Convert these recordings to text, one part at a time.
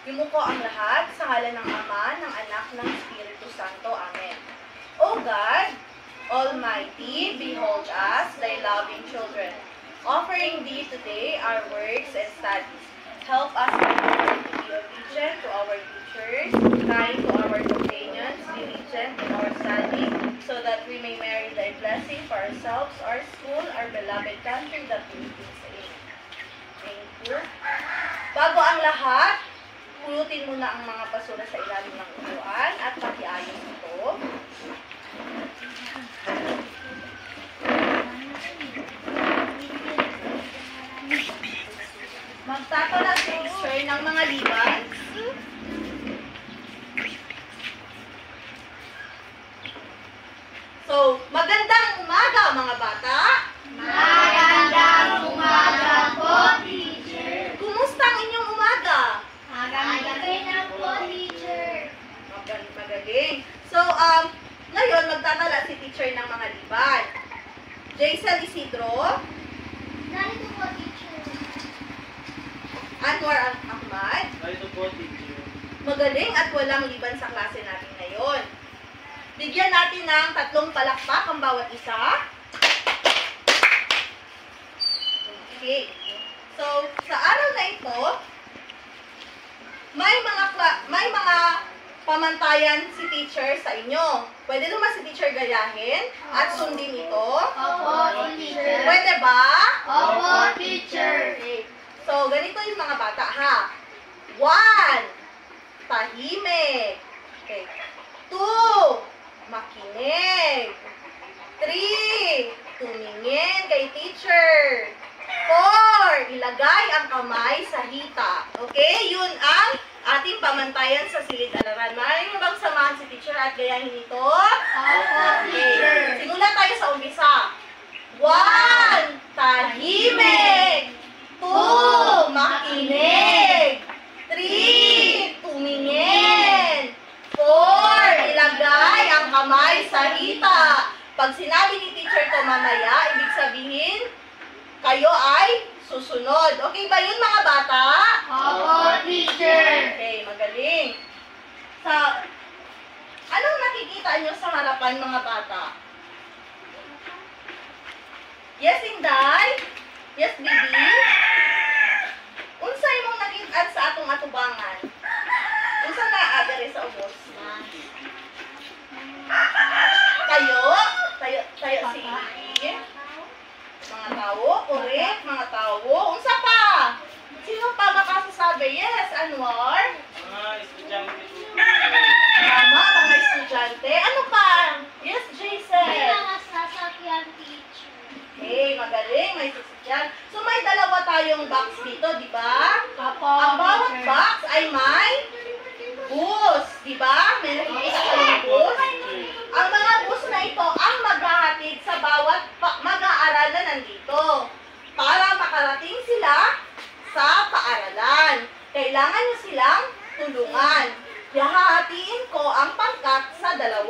Yumuko ang lahat sa ngalan ng Ama, ng Anak, ng Espiritu Santo. Amen. O God, Almighty, behold us, thy loving children, offering thee today our works and studies. Help us, Lord, to be obedient to our teachers, kind to our companions, diligent in our study, so that we may merit thy blessing for ourselves, our school, our beloved country, the Philippines. Thank you. Bago ang lahat, pulutin muna ang mga basura sa ilalim ng upuan at pakiayos ito. Magtatala si teacher ng mga liban. So, magandang umaga mga bata. Magandang umaga po, teacher. Kumusta ang inyong umaga? Magaling na po, teacher. Magaling. So, ngayon magtatala si teacher ng mga liban. Jaisel Isidro, Narito po, teacher. Anwar Ahmad, Narito po, teacher. magaling at walang liban sa klase natin ngayon. Bigyan natin ng 3 palakpak ang bawat isa. Okay. So, sa araw na ito, may mga pamantayan si teacher sa inyo. Pwede naman si teacher gayahin at sundin ito. Opo, teacher. Pwede ba? Opo, teacher. Okay. So, ganito yung mga bata, ha? 1, tahimik. Okay. 2, makinig. 3, tumingin kay teacher. 4, ilagay ang kamay sa hita. Okay? Yun ang ating pamantayan sa silid-araran. Maaari mo bang samahan si teacher at gayahin ito? Opo, teacher. Simula tayo sa umpisa. 1, tahimik. 2, makinig. 3, tumingin. 4, ilagay ang kamay sa hita. Pag sinabi ni teacher to mamaya, ibig sabihin, kayo ay susunod. Okay ba yun mga bata? Opo, teacher. Okay, magaling. Anong nakikita nyo sa harapan mga bata? Yes, Inday? Yes, Bibi? Unsay mong nakita sa atong atubangan? Unsa na adere sa ubos? Tayo si Bibi? Mga tao, correct, mga tao. Unsa pa? Sino pa makasasabi? Yes, Anwar? Mga estudyante po. Tama, mga estudyante. Ano pa? Yes, Jason. May mga sasakyan, teacher. Okay, magaling. May sasakyan. So, may dalawa tayong box dito, di ba? Opo, Ang bawat teacher. box ay may bus, di ba? May nakikita kayong bus. Ang mga bus na ito ang maghahatid sa bawat mag-aaral na nandito para makarating sila sa paaralan. Kailangan nyo silang tulungan. Hahatiin ko ang pangkat sa 2.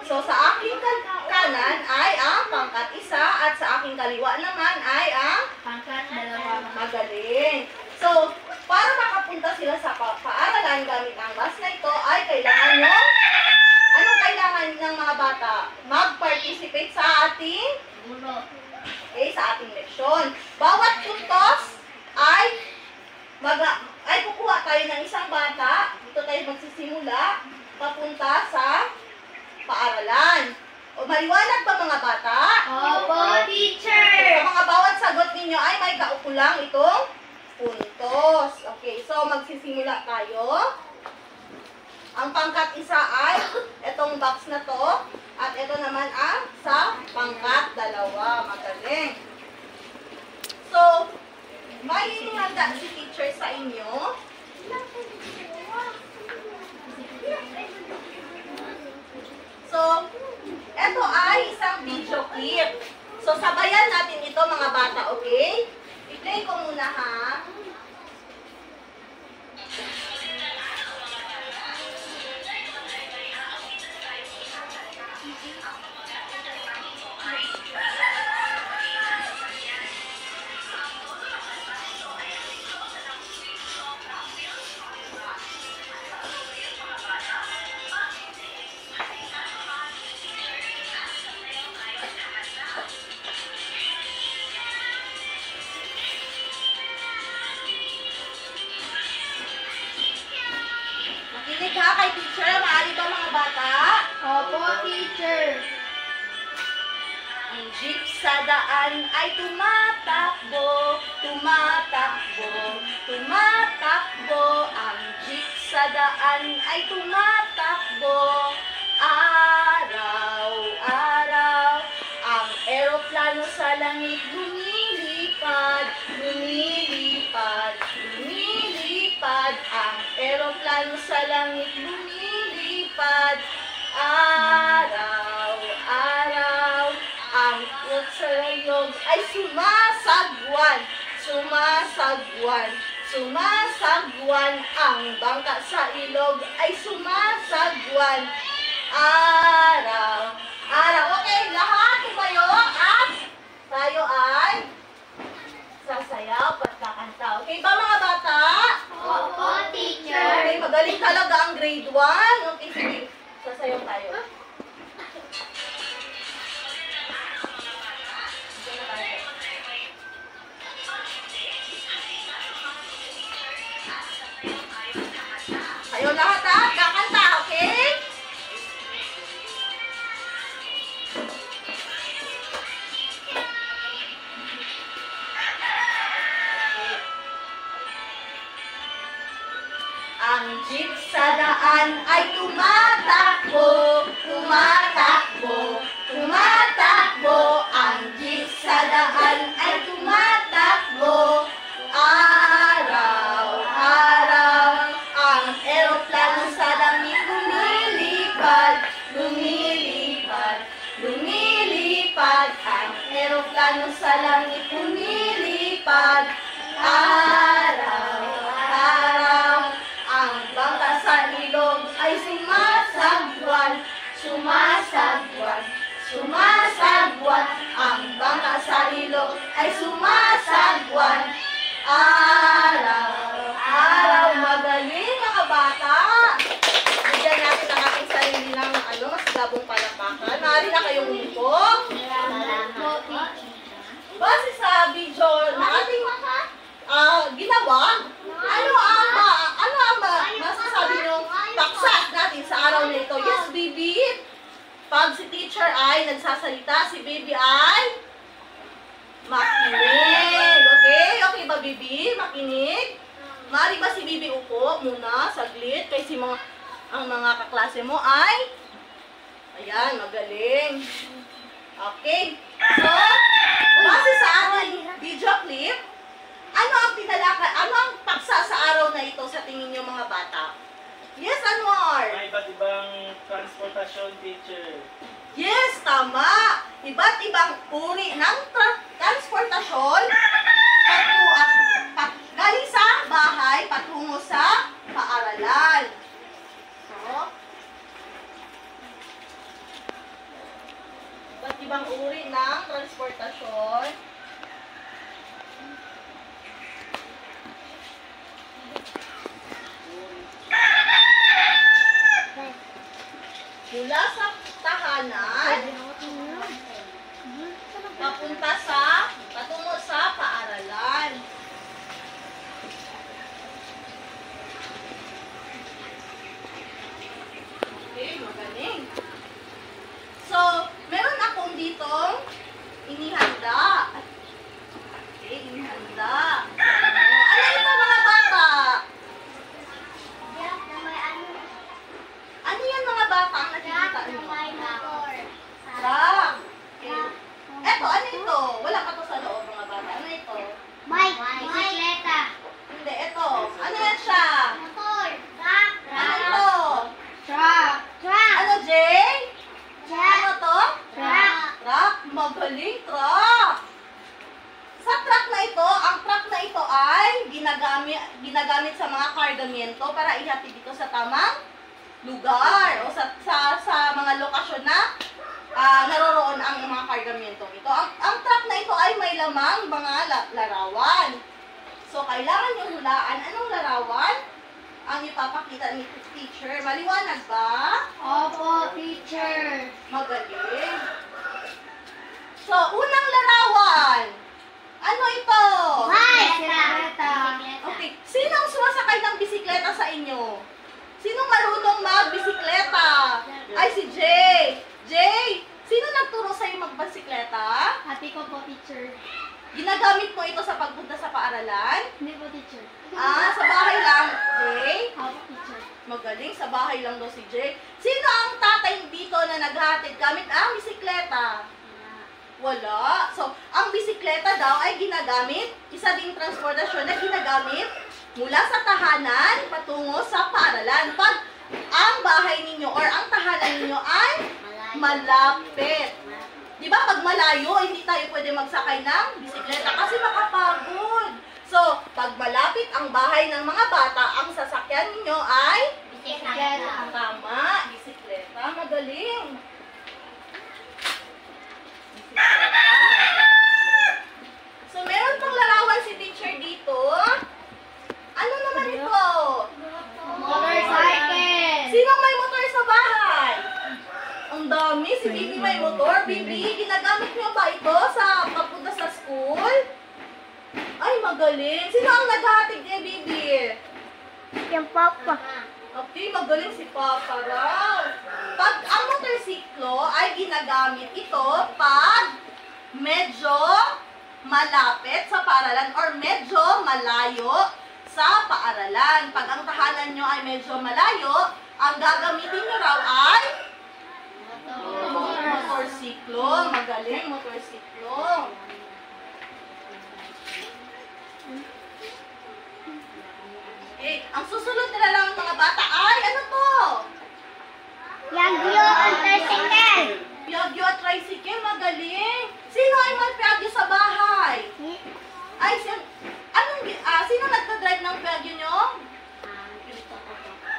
So, sa aking kanan ay ang pangkat 1 at sa aking kaliwa naman ay ang Pangkat 2. magaling. So, para makapunta sila sa paaralan gamit ang bus na ito ay kailangan nyo, anong kailangan ng mga bata? Mag-participate sa ating sa ating leksyon. Bawat puntos ay kukuha tayo ng isang bata. Dito tayo magsisimula papunta sa paaralan. O maliwanag ba mga bata? Opo, Sa teacher. mga bawat sagot ninyo ay may kaukulang itong puntos. Okay, so magsisimula tayo. Ang pangkat 1 ay itong box na to. At ito naman ang sa pangkat 2. Magaling. So, may hinihanda si teacher sa inyo. So, ito ay isang video clip. So, sabayan natin ito mga bata, okay? I-play ko muna ha. Makinig ha kay teacher. Maaari ba mga bata? Opo, teacher. Ang jeep sa daan ay tumatakbo, tumatakbo, tumatakbo. Ang jeep sa daan ay tumatakbo. Araw, araw. Ang eroplano sa langit lumilipad, lumilipad, lumilipad. Ang eroplano sa langit lumilipad. Araw, araw. Ang puwet sa ilog ay sumasagwan, sumasagwan, sumasagwan. Ang bangka sa ilog ay sumasagwan. Araw, araw. Okay, lahat tumayo at tayo ay sasayaw at kakanta. Okay ba mga bata? Opo, teacher. Okay, magaling talaga ang grade 1. Okay, sige. Sasayaw tayo. Kayo lahat ha, kakanta, okay? Ang jeep sa daan ay tumatakbo, tumatakbo, tumatakbo. Ang jeep sa daan ay tumatakbo. Araw, araw. Ang eroplano sa langit lumilipad, lumilipad, lumilipad. Ang eroplano sa langit lumilipad. Araw, araw. Ang bangka sa ilog ay sumasagwan, sumasagwan, sumasagwan. Ang bangka sa ilog ay sumasagwan. Araw, araw. Magaling mga bata. Bigyan natin ang ating sarili ng masigabong palakpakan. Maaari na kayong umupo. Salamat, teacher. Base sa video na ating ginawa, ano ang masasabi nyo paksa natin sa araw na ito? Yes, baby. Pag si teacher ay nagsasalita, si baby ay makinig. Okay? Okay ba, baby? Makinig? Maaari ba si baby upo muna, saglit, kasi ang mga kaklase mo ay ayan, magaling. Okay. So, base sa ating video clip, ano ang paksa sa araw na ito sa tingin niyo mga bata? Yes, Anwar? May iba't ibang transportasyon, teacher. Yes, tama. Iba't ibang uri ng transportasyon galing sa bahay patungo sa paaralan. So, iba't ibang uri ng transportasyon. Mula sa tahanan, patungo sa paaralan. Okay, magaling. So, meron akong ditong inihanda. Okay, inihanda. Ano ito mga bata? Ano yan mga bata ang nakikita nyo? Truck. Okay. Eto, ano ito? Wala pa to sa loob mga bata. Ano ito? Bisikleta. Hindi, ito. Ano yan siya? Motor. Truck. Ano ito? Truck. Truck. Ano, Jay? Truck. Ano to? Truck. Truck. Magaling truck. Sa truck na ito, ang truck na ito ay ginagamit sa mga kargamento para ihatid dito sa tamang lugar o sa mga lokasyon na naroroon ang mga kargamento ito. Ang truck na ito ay may lamang mga larawan. So, kailangan nyo hulaan anong larawan ang ipapakita ni teacher. Maliwanag ba? Opo, teacher. Magaling. So, bisikleta? Ate ko po, teacher. Ginagamit mo ito sa pagpunta sa paaralan? Hindi po, teacher. Sa bahay lang, Jay? Ako, teacher. Magaling, sa bahay lang daw si Jay. Sino ang tatay dito na naghahatid gamit ang bisikleta? Wala. So, ang bisikleta daw ay ginagamit, isa ding transportasyon na ginagamit mula sa tahanan patungo sa paaralan. Pag ang bahay ninyo or ang tahanan ninyo ay malapit. Di ba, pag malayo, hindi tayo pwede magsakay ng bisikleta kasi makapagod. So, pag malapit ang bahay ng mga bata, ang sasakyan ninyo ay Bisikleta. tama, bisikleta. Magaling. Bisikleta. So, meron pang larawan si teacher dito. Ano naman ito? Motorcycle. Sino may motor sa bahay? Ang dami. Si Bibi may motor. Bibi, ginagamit niyo ba ito sa pagpunta sa school? Ay, magaling. Sino ang naghahatid kay Bibi? Yung papa. Okay, magaling si Papa raw. Pag ang motorsiklo ay ginagamit ito pag medyo malapit sa paaralan or medyo malayo sa paaralan. Pag ang tahanan nyo ay medyo malayo, ang gagamitin nyo raw ay motorsiklo. Magaling, motorsiklo. Okay, ang susunod nila lang ng mga bata ay ano to? Yagyo ang tricycle. Piagyo at tricycle, magaling. Sino ay may piagyo sa bahay? Ay, sino nagta-drive ng piagyo nyo?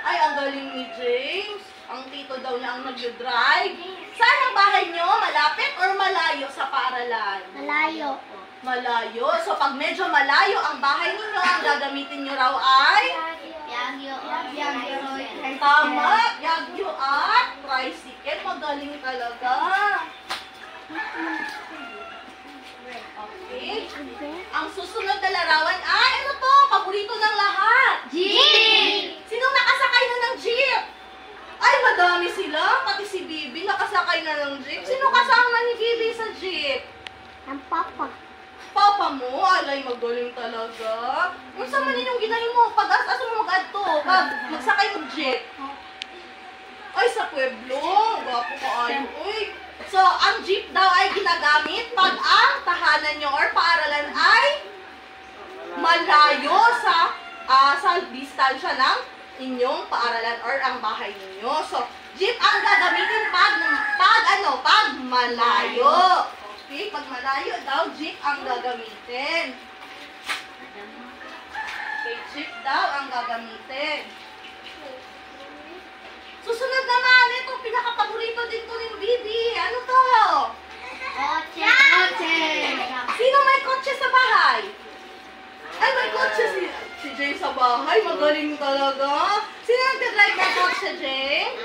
Ay, ang galing ni James. Ang tito daw niya ang nag-drive. Saan ang bahay nyo? Malapit or malayo sa paaralan? Malayo. Malayo. So, pag medyo malayo ang bahay ninyo, ang gagamitin nyo raw ay? Yagyo. Tama, Yagyo at tricycle. Magaling talaga. Okay. Ang susunod na larawan ay, ano to? Paborito ng lahat. Jeep. Sinong nakasakay na ng jeep? Ay, madami sila. Pati si Bibi nakasakay na ng jeep. Sino kasama ni Bibi sa jeep? Ang papa. Papa mo? Alay, magaling talaga. Kung saan man yung ginahin mo? Pag-asa mo mag-adto. Pag magsakay ng jeep. Ay, sa Pueblo. Gwapo ka ayo. Uy. So, ang jeep daw ay ginagamit pag ang tahanan nyo or paaralan ay malayo sa distansya ng inyong paaralan or ang bahay ninyo. So, jeep ang gagamitin pag malayo. Okay, pag malayo daw, jeep ang gagamitin. Okay, jeep daw ang gagamitin. Susunod naman, ito, pinaka-paborito din to ni Bibi. Ano to? Kotse. Kotse. Sino may kotse sa bahay? Ay, may kotse si James sa bahay. Magaling talaga. Sino nagdadrive ng kotse, James?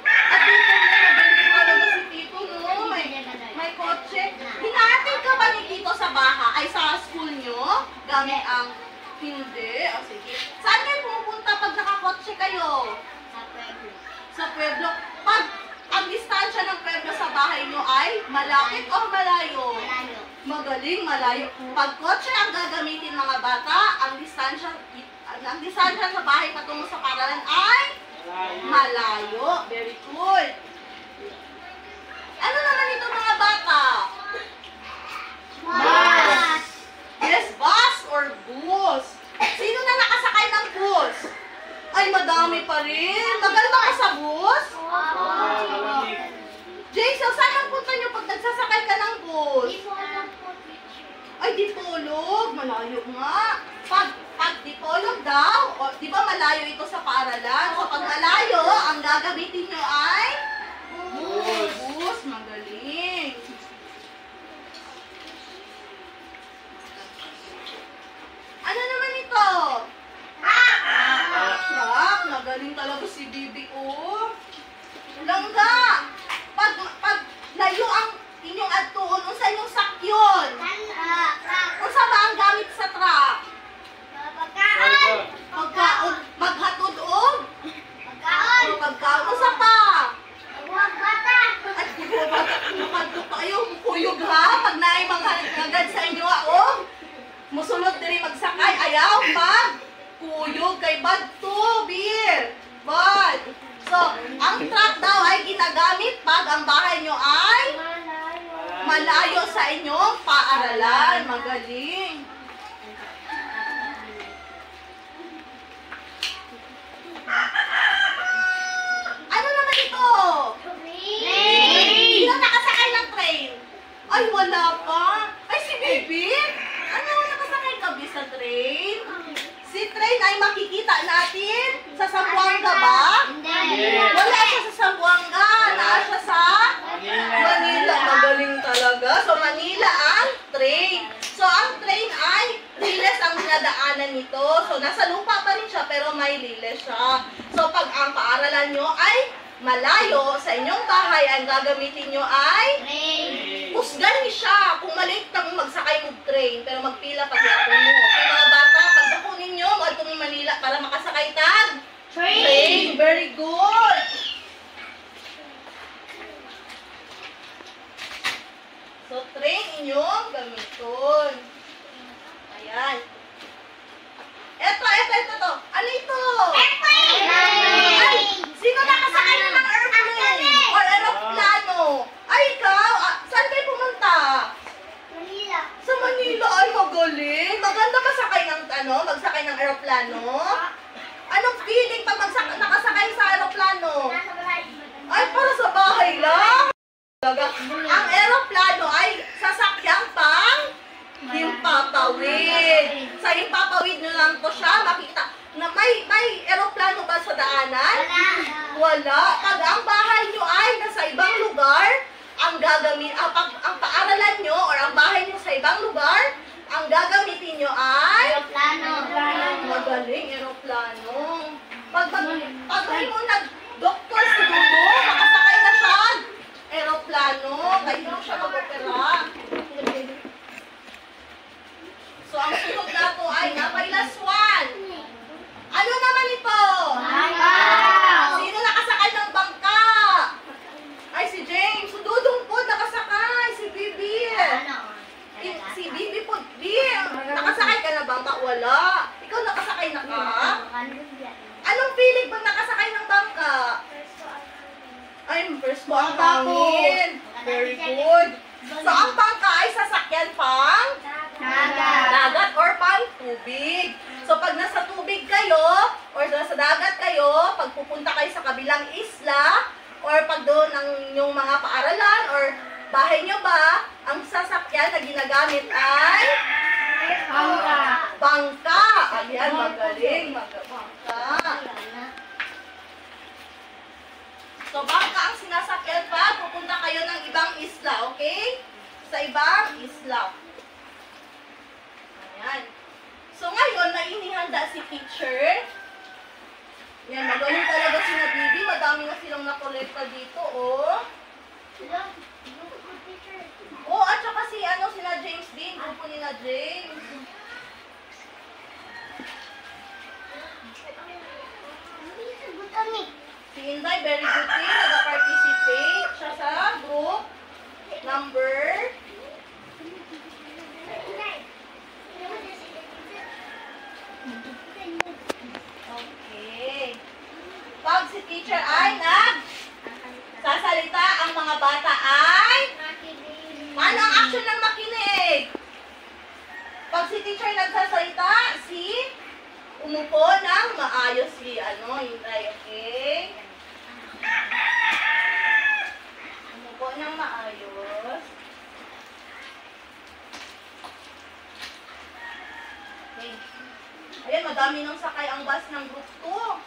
At dito mo, magaling talaga si Tito, no? May kotse. Hinahatid ka ba ni Tito sa bahay? Ay, sa school nyo? Gamit ang hindi. O, sige. Saan kayo pumupunta pag nakakotse kayo? Sa Pueblo. Pag ang distansya ng Pueblo sa bahay nyo ay malapit o malayo? Malayo. Magaling, malayo. Pag kotse ang gagamitin mga bata, ang distansya sa bahay patungo sa paaralan ay malayo. Very good. Ano naman ito mga bata? Bus. Yes, bus or bus. Sino na nakasakay ng bus? Ay, madami pa rin. Tagal ba kayo sa bus? Jason, saan ang punta nyo pag nagsasakay ka ng bus? Ay, Dipolog. Malayo nga. Pag Dipolog daw, o, di ba malayo ito sa paaralan? So, pag malayo, ang gagamitin nyo ay? Bus. Magaling. Ano naman ito? Truck. Magaling talaga si Bibi, oh. Langga. Pag layo ang inyong adtuon, unsa inyong sakyon? Unsa ba ang gamit sa truck? Pagkaon. Maghatod og? Pagkaon. Unsa pa? At bata. Makadto tayo. kuyog ha, pag naay mga agad sa inyo, musulod diri magsakay, ayaw pag kuyog kay bad to, beer. Bad. So, ang truck daw ay ginagamit pag ang bahay nyo ay malayo sa inyong paaralan. Magaling. Ano naman ito? Sino nakasakay ng train? Ay, wala pa. Ay, si Baby? Ano, nakasakay ka ba sa train? Si train ay makikita natin sa Zamboanga ba? Wala siya sa Zamboanga. Naa siya sa Manila. Magaling talaga. So, Manila ang train. So, ang train ay liles ang dinadaanan nito. So, nasa lupa pa rin siya pero may liles siya. So, pag ang paaralan nyo ay malayo sa inyong bahay, ang gagamitin nyo ay pusgan niyo siya. Kung maliit kang magsakay mo train, pero magpila pag yapon mo. Kung mga bata, pag dakunin nyo, mag-tumi Manila para makasakay tag train. Very good. So, train inyong gamiton. Ayan. Ito. Ano ito? Ay, sino nakasakay na ng airplane? Or aeroplano? Ay, ikaw? Saan kayo pumunta? Sa Manila. Ay, magaling. Maganda masakay ng, magsakay ng aeroplano? Anong feeling pag nakasakay sa aeroplano? Ay, para sa bahay lang. Ang aeroplano ay sasakyang pang himpapawid. Sa himpapawid nyo lang to siya. Makita na may aeroplano ba sa daanan? Wala. Pag ang bahay nyo ay nasa ibang lugar, ang paaralan nyo or ang bahay nyo sa ibang lugar, ang gagamitin nyo ay magaling, aeroplano. Pag mo nag-doktor si Dudu, makasakay na siya aeroplano, kahit mo siya mag-opera. So, ang sunod na po ay napailas one. Ano naman ito? Sino nakasakay ng bangka? Ay, si James. Sududong po nakasakay. Si Bibi. Si Bibi po. Nakasakay ka na bangka? Wala. Ikaw nakasakay na ka? Anong feeling pag nakasakay ng bangka? Ay, first po ang hangin. Very good. So, ang bangka ay sasakyan pang dagat or pang tubig. So, pag nasa tubig kayo, or nasa dagat kayo, pag pupunta kayo sa kabilang isla, or pag doon ang yung mga paaralan, or bahay nyo ba, ang sasakyan na ginagamit ay bangka. Ayan, magaling. Bangka. So, bangka ang sinasakyan pa, pupunta kayo ng ibang isla, okay? Sa ibang isla. Ayan. So, ngayon, may inihanda si teacher. Yan, magaling talaga si Bibi. Madami na silang nakolekta dito, oh. Oh, at saka sina James din. Grupo ni na James. Si Inday, very good din. Nag-participate siya sa group number 'Okay. Pag si teacher ay sasalita, ang mga bata ay ano ang action ng makinig? Pag si teacher nagsasalita, umupo ng maayos Inday, okay? Umupo ng maayos. Okay. Ayan, madami nang sakay ang bus ng group 2.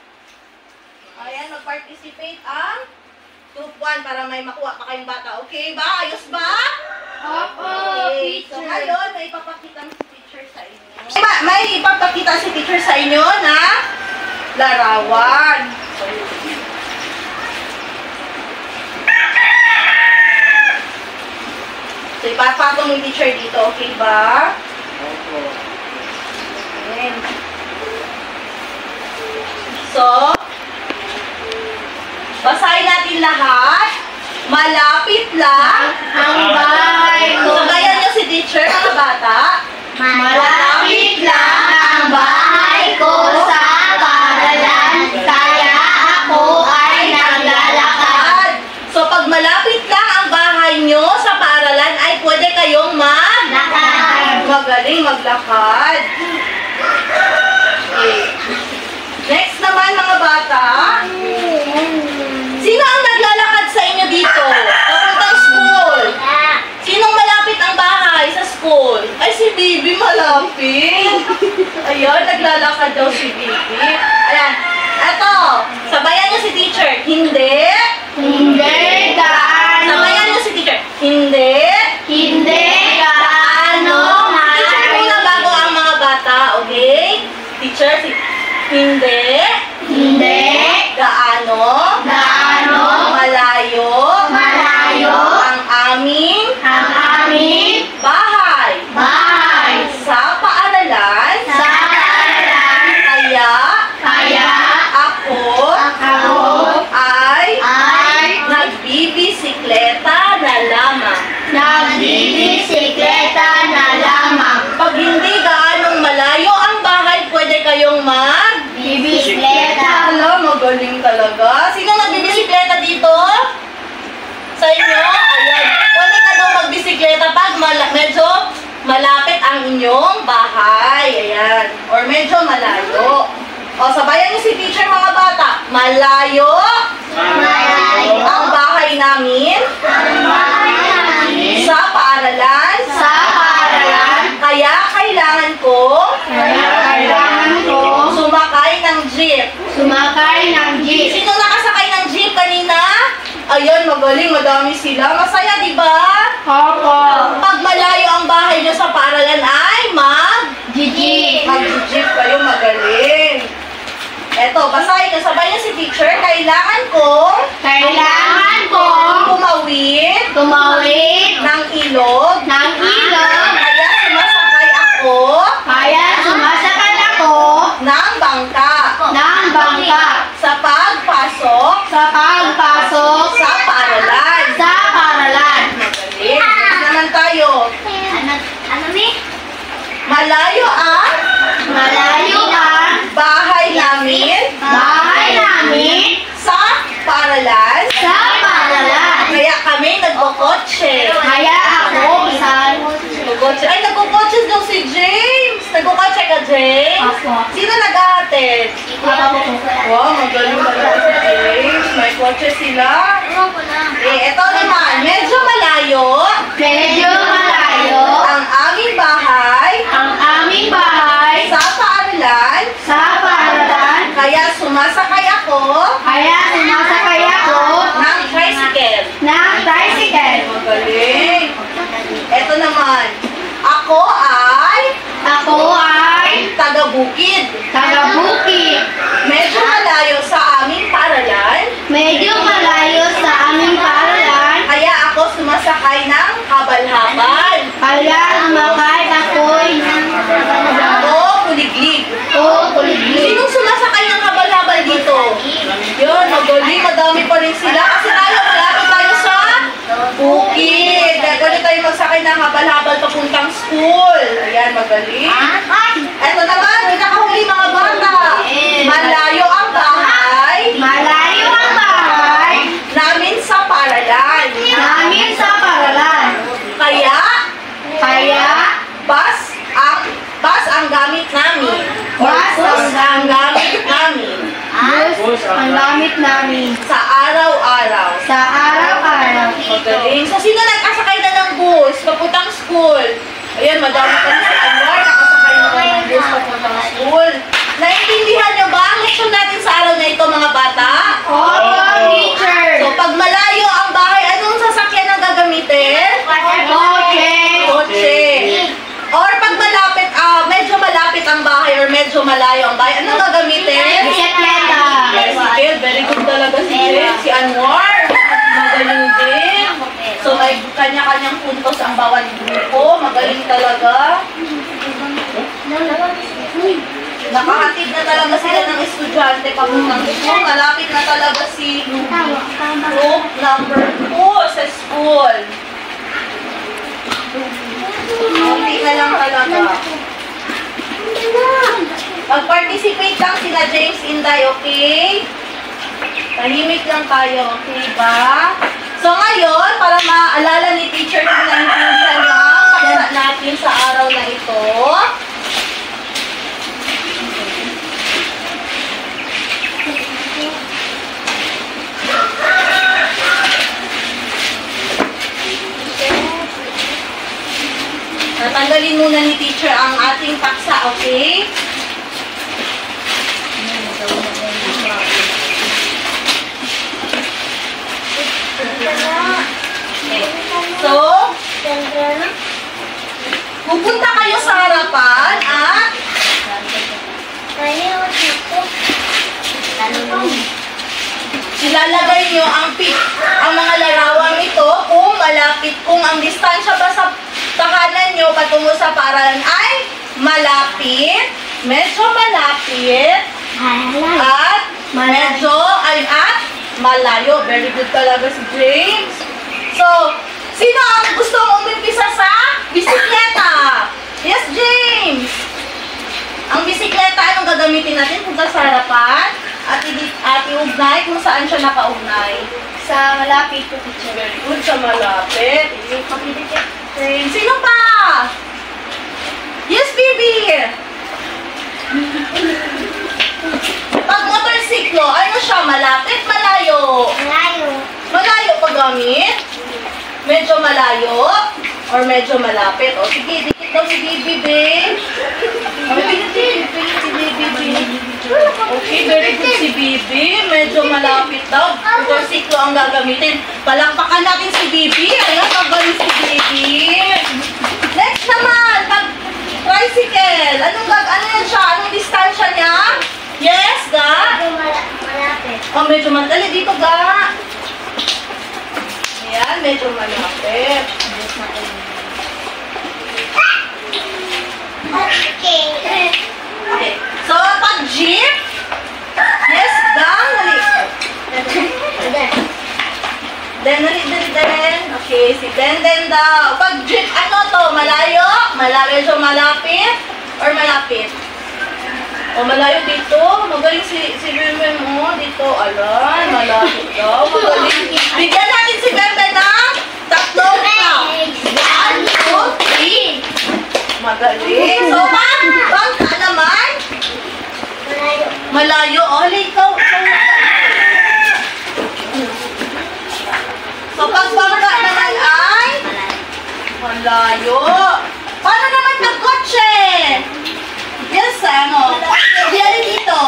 Ayan, mag-participate ang group 1 para may makuha pa kayong bata. Okay ba? Ayos ba? Opo, Okay. So, teacher. ngayon, may ipapakita si teacher sa inyo. May ipapakita si teacher sa inyo na larawan. So, ipapatong yung teacher dito. Okay ba? Opo. Ayan. So, basahin natin lahat. Malapit lang Ang bahay maglakad. Okay. Next naman mga bata. Sino ang naglalakad sa inyo dito? Papuntang school. Sinong malapit ang bahay sa school? Ay, si Bibi malapit. Ayun, naglalakad daw si Bibi. Ayan. Eto, sabayan niyo si teacher. Hindi. Hindi gaano. Sabayan niyo si teacher. Hindi. Hindi gaano. Teacher muna bago ang mga bata, okay? Teacher, hindi. Hindi Gaano. gaano. Malayo. Malayo. Ang aming Ang aming bahay. bahay. Sa paaralan. Sa paaralan. Kaya ako ay nagbibisikleta na lamang. nagbibisikleta na lamang. Pag hindi gaanong malayo ang bahay, pwede kayong Bisikleta. Alam, magaling talaga. Sino nagbibisikleta dito? Sa inyo? Ayan. Pwede ka daw magbisikleta pag medyo malapit ang inyong bahay. Ayan. Or medyo malayo. O, sabayan niyo si teacher mga bata. Malayo Malayo. ang bahay namin Ang bahay namin. sa paaralan. Sa paaralan. Kaya kailangan ko Kaya kailangan ko sumakay ng jeep. sumakay ng jeep. Sino nakasakay ng jeep kanina? Ayun, magaling, madami sila. Masaya, di ba? Opo. Pag malayo ang bahay nyo sa paaralan ay Jeep. mag-jeep kayo, magaling. Eto, basahin, kasabay niyo si teacher. Kailangan kong Kailangan ko tumawid tumawid ng ilog. ng ilog. Kaya sumasakay ako Kaya sumasakay ako ng bangka ng bangka sa pagpasok sa pagpasok sa paaralan. sa paaralan. Magaling. Next naman tayo. Ano ni? Malayo ang Malayo ang bahay namin bahay namin sa paaralan. sa paaralan. Kaya kami nagkukotse. Kaya ako Nagkukotse. Ay, nagkukotse daw si James. Nagkukotse ka, James? Ako. Sino nag-ahatid? Wow, magaling talaga si James. May kotse sila. Eto naman, medyo malayo Medyo malayo ang aming bahay ang aming bahay sa paaralan. sa paaralan. Kaya sumasakay ako Kaya sumasakay ako ng tricycle. ng tricycle. Magaling. Eto naman, ako ay taga-bukid. taga-bukid. Medyo malayo sa aming paaralan. Medyo malayo sa aming paaralan. Kaya ako sumasakay ng habal-habal Kaya sumakay ako'y o kuliglig. kuliglig. Sinong sumasakay ng habal-habal dito? Yun, magaling. Madami pa rin sila. Kasi malapit tayo sa bukid. Pwede tayo magsakay ng habal-habal papuntang school. Ayan, magaling. Eto naman, pinakahuli mga bata. Malayo ang bahay Malayo ang bahay namin sa paaralan. namin sa paaralan. Kaya, bus ang gamit namin. Bus ang gamit namin Bus ang gamit namin sa araw-araw. sa araw-araw. Magaling. So, sino nagkasakay na ng bus papuntang school? Ayan, madami pa rin si Anwar. Nakasakay na ng bus papuntang school. Naintindihan nyo ba ang leksyon natin sa araw na ito, mga bata? Opo, teacher. So, pag malayo ang bahay, anong sasakyan ang gagamitin? Kotse. Or pag medyo malapit ang bahay or medyo malayo ang bahay, anong gagamitin? Bisikleta. Bicycle. Very good talaga si Jane. Si Anwar. Magaling din. So, may kanya-kanyang puntos ang bawat grupo. Magaling talaga. Nakahatid na talaga sila ng estudyante papuntang school. Malapit na talaga si group number 2 sa school. Kunti na lang talaga. Mag-participate lang sila James, Inday, okay? Tahimik lang tayo, okay ba? So ngayon, para maalala ni teacher kung naintindihan niyo ang paksa natin sa araw na ito, Tatanggalin muna ni teacher ang ating paksa, okay? Okay. So, pupunta kayo sa harapan at ilalagay nyo ang mga larawang ito kung malapit, kung ang distansya ba sa kanan nyo patungo sa paaralan ay malapit, medyo malapit, at medyo at malayo. Very good talaga si James. So, sino ang gustong umimpisa sa bisikleta? Yes, James! Ang bisikleta, anong gagamitin natin? Punta sa harapan at iugnay kung saan siya nakaugnay. Sa malapit po, teacher. Very good, sa malapit. Sino pa? Yes, baby! Pag motorsiklo, ano siya? Malapit, malayo? Malayo paggamit? Medyo malayo? Or medyo malapit? O sige, dikit daw si Bibi. Okay, very good si Bibi. Medyo malapit daw. Motorsiklo ang gagamitin. Palakpakan natin si Bibi. Ayan, magaling si Bibi. Next naman, pag tricycle. Ano yan siya? Anong distansya niya? Yes, ga? Oh, medyo madali. Dito, ga? Ayan, medyo malapit. Okay. So, pag jeep, yes, gang, Den. Okay, si Den daw. Pag jeep, ano to? Malayo? Medyo malapit? Or malapit? O, malayo dito. Magaling si Bembe mo. Dito, alam. Malapit daw. Magaling. Bigyan natin si Bembe ng tatlong count. 1, 2, 3. Magaling. So, bangka naman? Malayo. O, ikaw. So, pag bangka naman ay? Malayo. Paano naman pag-kotse? Yes, ano? Diyan dito.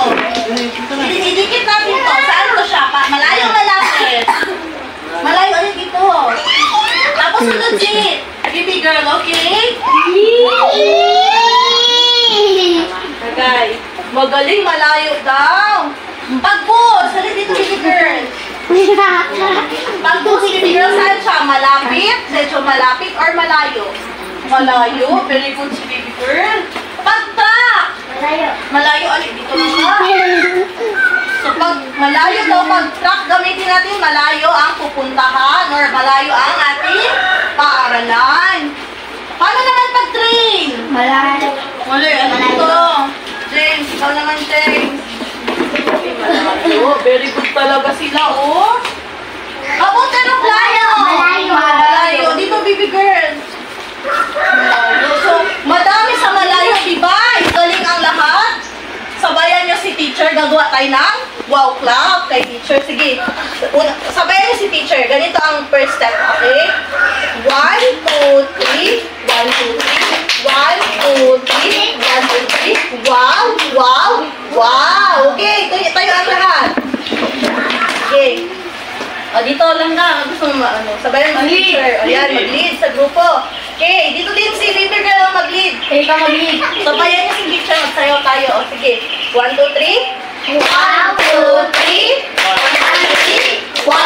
Didikit natin to. Saan to siya? Malayo, malapit. Malayo ulit dito. Tapos sunod si baby girl, okay? Okay. Magaling, malayo daw. Pag-bus, ulit dito baby girl. Pag-bus, baby girl, saan siya? Malapit? Medyo malapit or malayo? Malayo. Very good si baby girl. Pag-truck! Malayo ulit dito na siya. So, pag malayo daw, pag-truck, gamitin natin malayo ang pupuntahan or malayo ang ating paaralan. Paano naman pag-train? Malayo. Ano ito? James, ikaw naman, James. Okay, malayo. Very good talaga sila, oh. Abot aeroplano! Malayo. Dito, baby girl. Malayo. So, madami sa malayo, diba? Galing ang lahat. Sabayan nyo si teacher. Gagawa tayo ng wow clap kay teacher. Sige. Sabayan nyo si teacher. Ganito ang first step, okay? 1, 2, 3. 1, 2, 3. 1, 2, 3. 1, 2, 3. Wow! Wow! Wow! Okay, tayo ang lahat. Okay. O, dito lang ka. Gusto mo sabayan mo si teacher. O, yan, mag-lead sa grupo. Okay, dito din si baby girl mag-lead. Ikaw mag-lead. Sabayan niyo si teacher. Magsayaw tayo. O, sige. 1, 2, 3. 1, 2, 3. 1,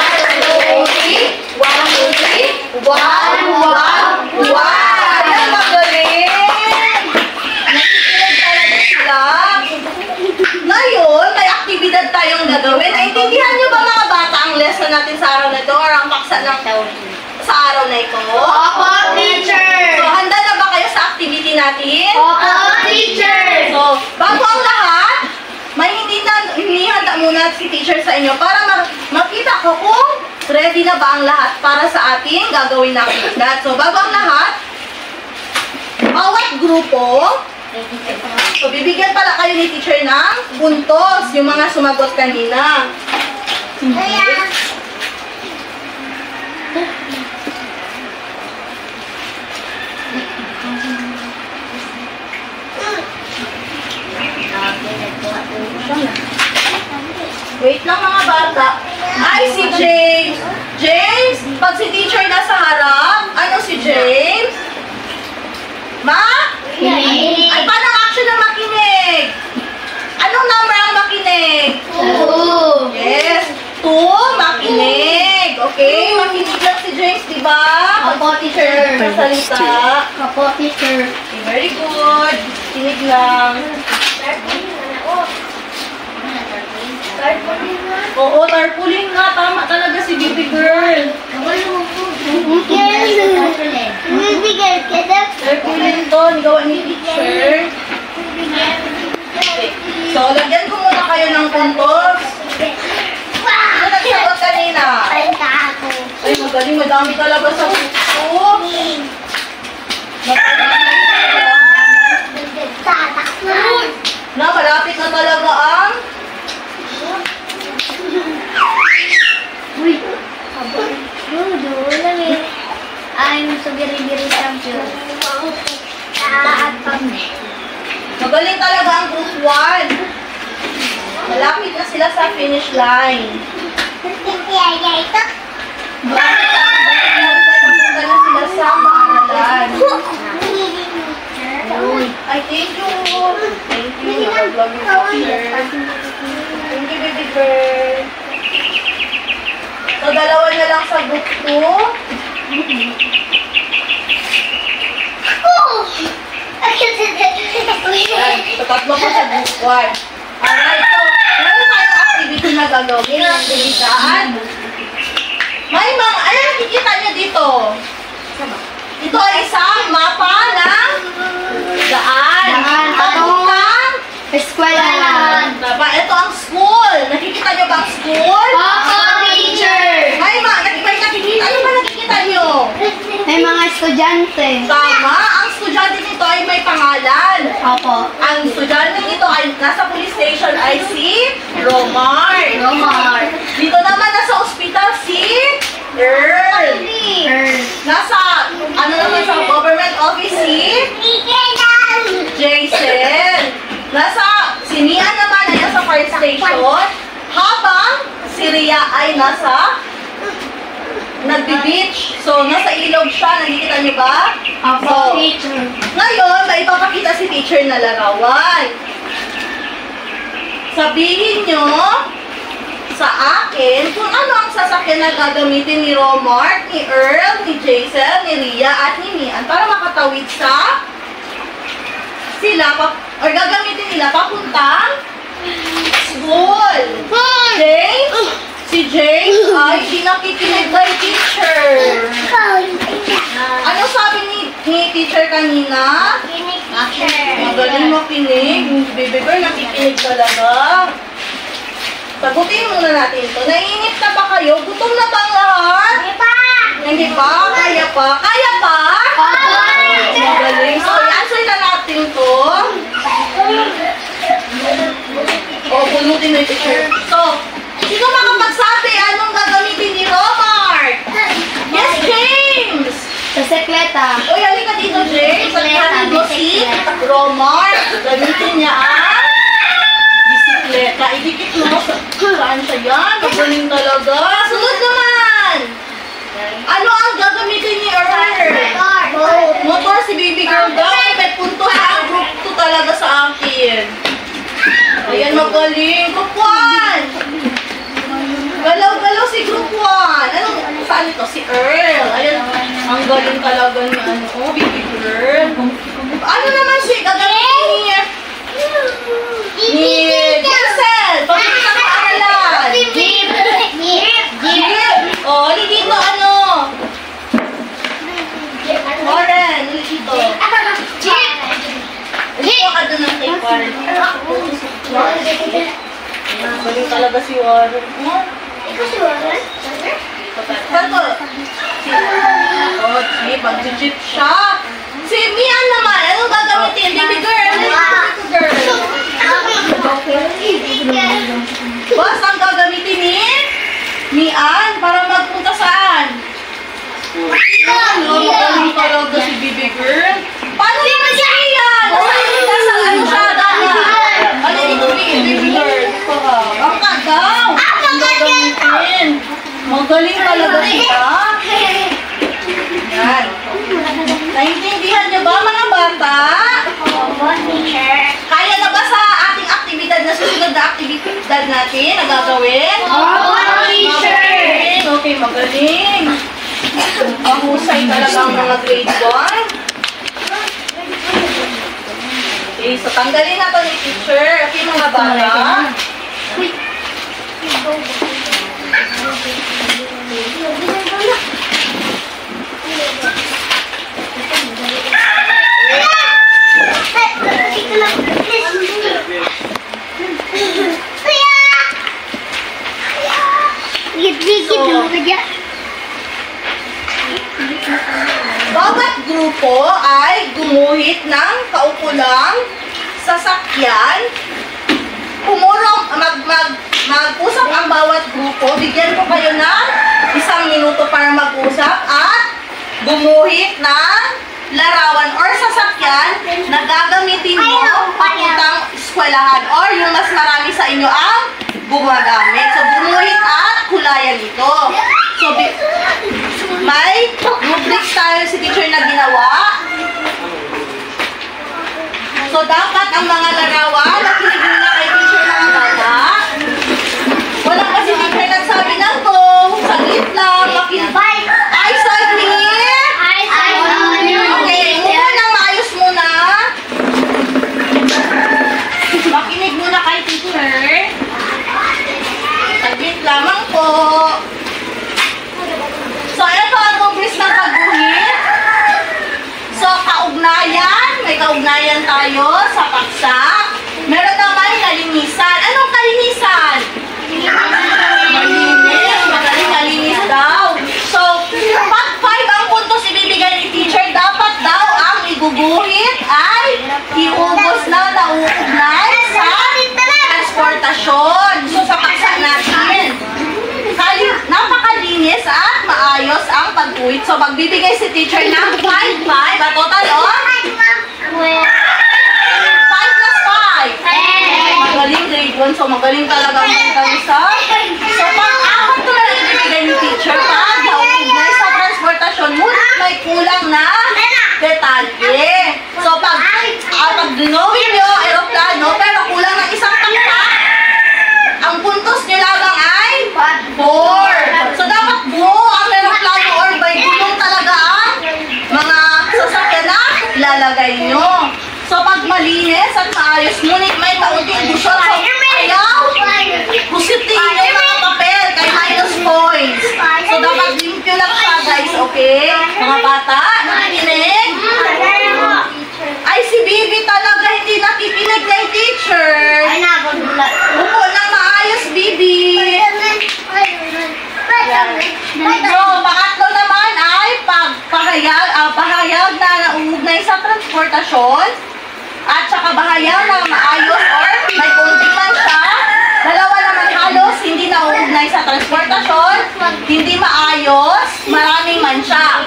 2, 3. 1, 2, 3. Wow! Wow! Wow! Yan, magaling! Nakikinig talaga sila. Ngayon, may aktibidad tayong gagawin. Naintindihan niyo ba mga bata ang lesson natin sa araw na ito or ang paksa ng sa araw na ito? Opo, teacher! So, handa na ba kayo sa activity natin? Opo, teacher! So, bago ang lahat, may hinihanda muna si teacher sa inyo para makita ko kung ready na ba ang lahat para sa ating gagawin na activity. So, bago ang lahat, bawat grupo, so bibigyan pala kayo ni teacher ng puntos, yung mga sumagot kanina. Wait lang mga bata. Ay, si James. James, pag si teacher nasa harap, ano si James? Ay, paano ang action na makinig? Anong number ang makinig? Yes, 2, makinig. Okay, makinig lang si James, di ba? Opo, teacher. Sasalita. Opo, teacher. Okay, very good. Kinig lang. Oo, tarpaulin nga. Tama talaga si baby girl. Tarpaulin to. Nigawa ni teacher. Okay. So, lagyan ko muna kayo ng puntos. Ano nagsagot kanina? Ay, magaling. Madami talaga sa puntos. Na, malapit na talaga ang I'm so very champion. magaling talaga ang group 1. Malapit na sila sa finish line. Papunta na sila sa paaralan. Ay, thank you. Thank you. Nakablog yung teacher. Thank you, baby girl. So, dalawa na lang sa group 2. So, tatlo po sa group 1. Alright, so, meron tayong activity na gagawin. Aktividad. May mga, ano nakikita niyo dito? Ito ay isang mapa ng daan. Papuntang Eskwelahan. Diba? Ito ang school. Nakikita niyo ba ang school? Opo, teacher. Ay, nakikita. Ano ba nakikita niyo? May mga estudyante. Tama. Ang estudyante nito ay may pangalan. Opo. Ang estudyante nito ay nasa police station ay si Romar. Dito naman nasa ospital si Earl. Nasa, ano naman sa government office si Jason. Si Nia naman ay nasa fire station. Habang si Rhea ay nasa nagbi-beach. So, nasa ilog siya. Nakikita niyo ba? Opo, teacher. Ngayon, may ipapakita si teacher na larawan. Sabihin nyo sa akin kung ano ang sasakyan na gagamitin ni Romar, ni Earl, ni Jason, ni Rhea, at ni Mian para makatawid sa or gagamitin nila papuntang school. James? Si James ay di nakikinig kay teacher. Ano sabi ni teacher kanina? Magaling makinig. Baby girl, nakikinig talaga. Sagutin muna natin ito. Naiinip na ba kayo? Gutom na ba ang lahat? Hindi pa? Kaya pa? Kaya pa? Magaling. So, i-answer na natin to. O, pulutin na yung teacher. So, sino makapagsabi anong gagamitin ni Romar? Yes, James! Sa sekleta. O, halika dito, James. Pagkakalin mo si Romar. Gamitin niya ang bisikleta. Idikit mo. Saan siya yan? Magaling talaga. Sunod naman! Ano ang gagamitin ni Earl? Motor si baby girl daw. May punto sa group 2 talaga sa akin. Ayan, magaling. Group 1. Galaw-galaw si group 1. Anong, saan ito? Si Earl. Ayan, ang galing talaga ni baby girl. Ano naman siya? Gagamitin ni Jason. Pagkita sa paaralan. Oh, hindi dito ano? Warren, hindi dito. Dito ka doon ng kay Warren. Galing talaga si Warren. Ikaw si Warren? Sato. Oh, si mag-jeep siya. Si Mian naman, anong gagamitin? Baby girl, Boss, ang gagamitin ni Mian para magpunta saan? Ano, magaling talaga si baby girl. Paano naman si Mian? Nasa ano siya, dagat? Ano dito, baby natin na gagawin? Teacher! Okay, magaling. Mahusay talaga ang mga grade 1. Okay, so tanggalin na to ni teacher. Okay, mga bata. Bawat grupo ay gumuhit ng kaukulang sasakyan. Mag-usap ang bawat grupo. Bigyan ko kayo ng 1 minuto para mag-usap at gumuhit ng larawan or sasakyan na gagamitin mo papuntang eskwelahan or yung mas marami sa inyo ang gumagamit. So, gumuhit at kulayan ito. So, may rubrics tayo si teacher na ginawa. So, dapat ang mga larawan, nakinig na kay teacher ng bata. Wala kasi teacher nagsabi ng go. Saglit lang. Eyes on me. Okay, muna nang maayos muna. Makinig muna kay teacher. Saglit lamang po. So, ito ang rubrics ng pagguhit. So, kaugnayan. May kaugnayan tayo sa paksa. Meron naman kalinisan. Anong kalinisan? Malinis. Magaling malinis daw. So, pag 5 ang puntos ibibigay ni teacher, dapat daw ang iguguhit ay iubos na nauugnay sa transportasyon. So, sa paksa natin. Napakalinis at maayos ang pag-uwit. So, magbibigay si teacher ng 5. At total, 5 plus 5. Magaling grade 1. So, magaling talaga ang kansa. So, pang-apat ko na rin ibibigay ni teacher. Pag nauugnay sa transportasyon, ngunit may kulang na detalye. So, pag dinowin nyo, aeroplano, pero kulang ng isang takpak, ang puntos nyo lamang ay 4. So, dapat buo ang aeroplano or by gulong talaga ang mga sasakyan na ilalagay nyo. So, pag malinis at maayos, ngunit may kaunting busot, so ayaw, kusitin nyo yung mga papel kay minus points. So, dapat limpyo lang siya, guys, okay? Mga bata, nakikinig? Ay, si Bibi talaga hindi nakikinig kay teacher. Upo lang maayos, Bibi. So, pangatlo naman ay pahayag na nauugnay sa transportasyon at saka bahayag na maayos or may konting man siya. Dalawa naman halos hindi nauugnay sa transportasyon, hindi maayos, maraming man siya.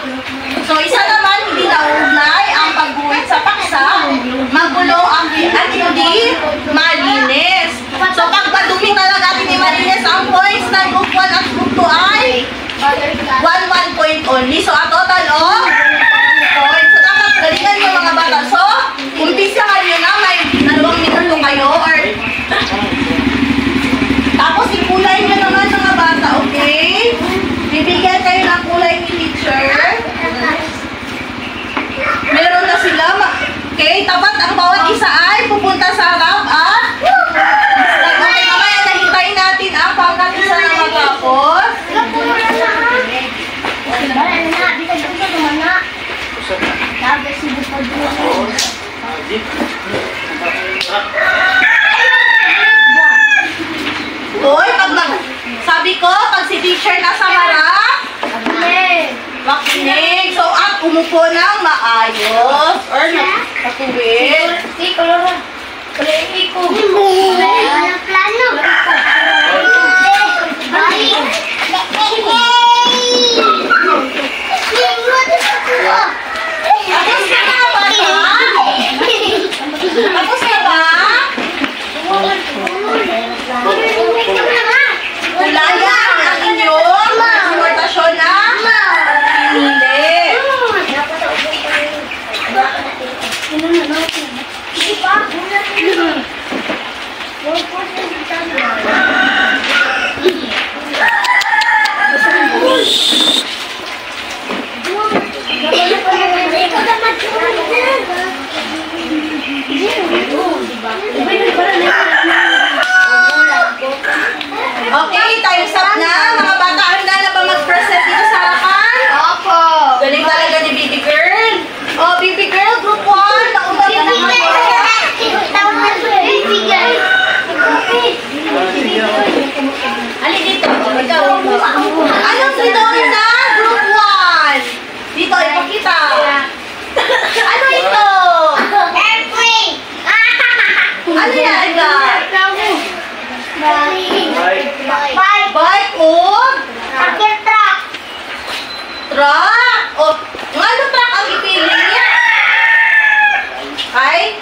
So, isa naman hindi nauugnay ang pagguhit sa paksa, magulo at hindi malinis. So, pag madumi talaga hindi malinis, ang points ng group 1 at group 2 ay 1 point only. So, a total of 2 points. So, dapat galingan nyo mga bata. So, umpisahan nyo na, may 2 minuto kayo or tapos ikulay nyo naman mga bata, okay? Bibigyan kayo ng kulay ni teacher. Meron na sila. Okay, tapat ang bawat isa ay pupunta sa harap at okay, mamaya nahintayin natin ang pangkat isa na matapos. Hoy, sabi ko, pag si teacher nasa harap, makinig. So, at umupo ng maayos or natuwid. Tapos na ba ba? Tapos na ba? Kulayan ang inyong transportasyon na pinili.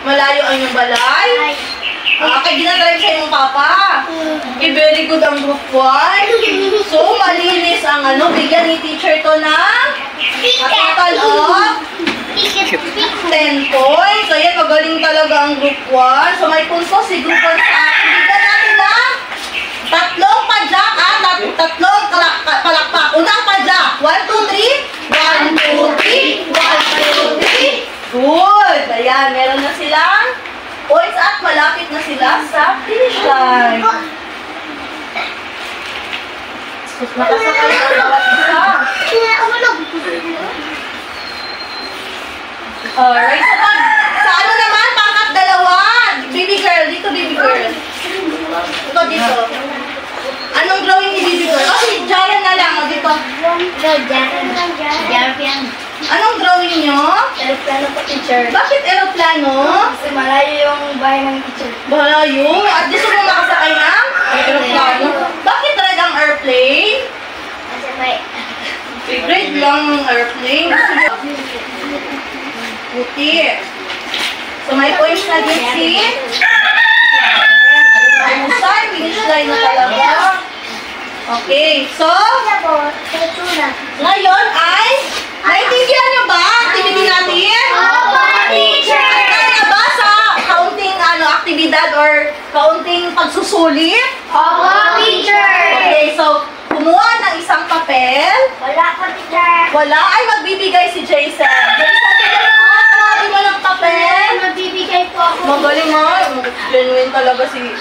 Malayo ang iyong balay? Kaya ginadrive sa iyong papa. Okay, very good ang group 1. So, malinis ang bigyan ni teacher to ng a total of 10 points. So, yan, magaling talaga ang group 1. So, may punto si group 1 sa akin. Bigyan natin ng tatlong padyak at tatlong palakpak. Unang padyak. 1, 2, 3. 1, 2, 3. 1, 2, 3. Good. Ayan, meron na silang points at malapit na sila sa finish line. Makasakay ang bawat isa. Alright, sa naman, pangkat dalawa. Baby girl, dito baby girl. Ito dito. Anong drawing ni baby girl? Si Jaren na lang, dito. Anong drawing nyo? Aeroplano po, teacher. Bakit aeroplano? Kasi malayo yung bahay ng teacher. Malayo? At gusto mo makasakay ng aeroplano? Bakit red ang airplane? Kasi may... Red lang ang airplane. Gusto mo? Puti. So may points na din si... Ayusay, finish line na talaga. Okay, so... Ngayon ay... Naintindihan niyo ba? Activity natin? Opo, teacher! Kaya ba sa counting aktibidad or counting pagsusulit? Opo, teacher! Okay, so kumuha ng isang papel. Wala po, teacher. Wala ay magbibigay si Jason. Jason, tignan mo ng papel. Magbibigay po ako. Magaling mo. Genuine talaga si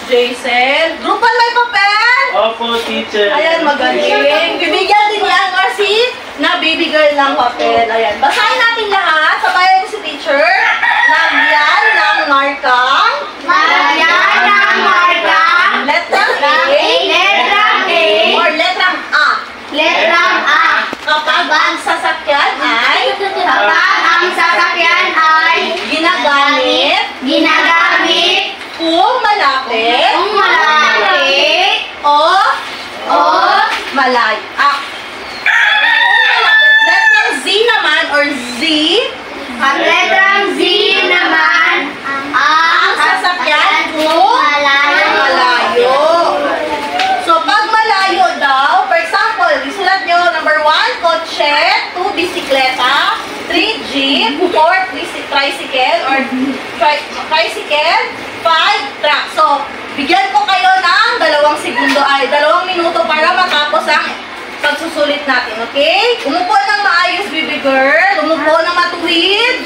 Jason. Grupan may papel. Opo, teacher. Ayan, magaling. Bibigyan din niya ang Marcy na baby girl ng papel. Ayan. Basahin natin lahat. Sabayan si teacher. Lagyan ng markang. Lagyan ng markang. Letrang A. Letrang A. Or letrang A. Letrang A. Kapag ang sasakyan ay Kapag ang sasakyan ay ginagamit kung malapit kung malapit o o malayo. Letrang Z naman or Z, ang letrang Z naman ang sasakyan kung malayo. So, pag malayo daw, for example, isulat nyo, number 1, kotse, 2, bisikleta, 3, jeep, 4, tricycle, or tricycle, 5, truck. So, bigyan ko kayo ng 2 minuto para matapos ang pagsusulit natin, okay? Umupo ng maayos, baby girl. Umupo ng matuwid.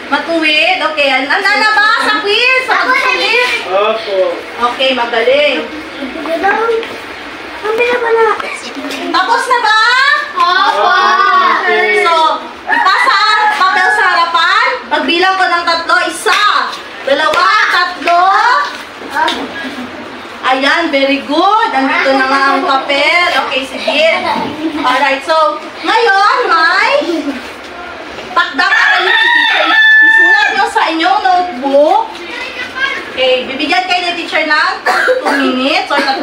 Matuwid, okay. Nana ba sa quiz? Sa pagsusulit? Opo. Okay, magaling. Tapos na ba? Opo. So, ipasa ang papel sa harapan. Pagbilang ko ng 3, 1, 2, 3. Ayan, very good. Andito na nga ang papel. Okay, sige. Alright, so, ngayon, may takdang aralin si teacher. Isulat nyo sa inyong notebook. Okay, bibigyan kayo ni teacher ng 2 minutes or 2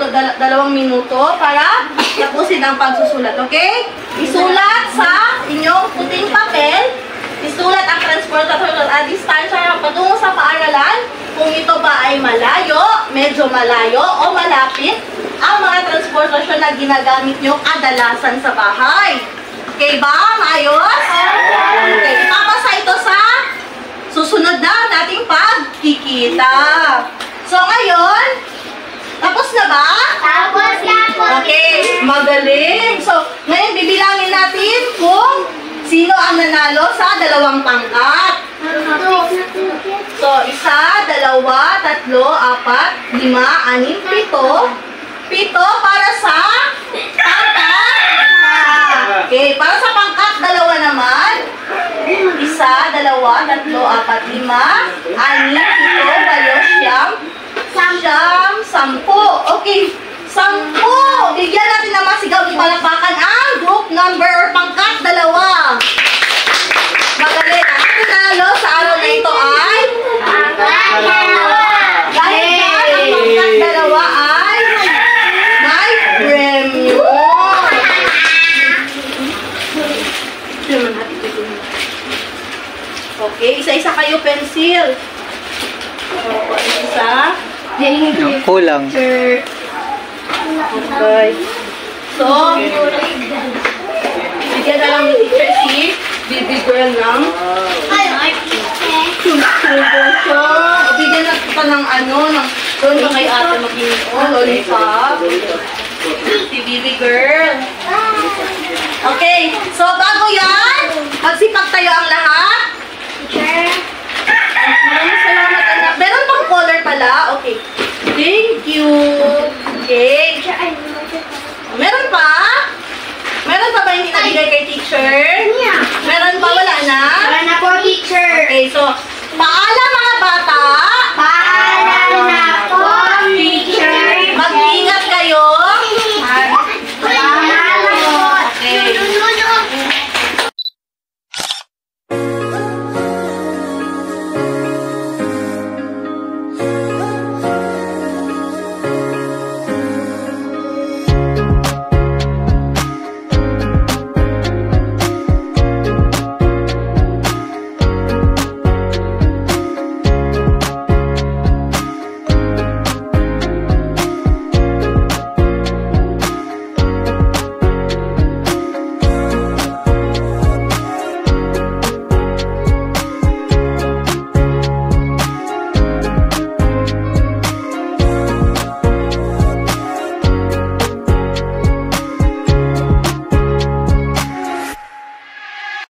minuto para tapusin ang pagsusulat, okay? Isulat sa inyong puting papel. Isulat ang transportation at distansya patungo sa paaralan kung ito ba ay malayo, medyo malayo o malapit ang mga transportasyon na ginagamit nyo kadalasan sa bahay. Okay ba? Maayos? Okay, ipapasa ito sa susunod na nating pagkikita. So ngayon, tapos na ba? Tapos na po. Okay, magaling. So, ngayon bibilangin natin kung sino ang nanalo sa 2 pangkat. So, 1, 2, 3, 4, 5, 6, 7. 7 para sa pangkat. Okay, para sa pangkat 2 naman. 1, 2, 3, 4, 5, 6, 7, 8, 9, 10. Okay, 10. Bigyan natin naman sigaw ng palakpakan ang group number or pangkat 2. Magaling. Ang nanalo sa araw na ito ay dahil dyan ang pangkat 2 ay may premyo. Okay, isa-isa kayo pencil. So, isa. Kulang. Okay. So, bigyan na lang ni teacher si baby girl ng so, bigyan na kita ng doon ba kay ate maging lollipop. Si baby girl. Okay, so bago yan, magsipag tayo ang lahat. Maraming salamat, anak. Meron pang color pala. Okay. Thank you. Okay. Meron pa? Meron pa ba yung nabigay kay teacher? Meron pa? Wala na? Wala na po, teacher. Okay, so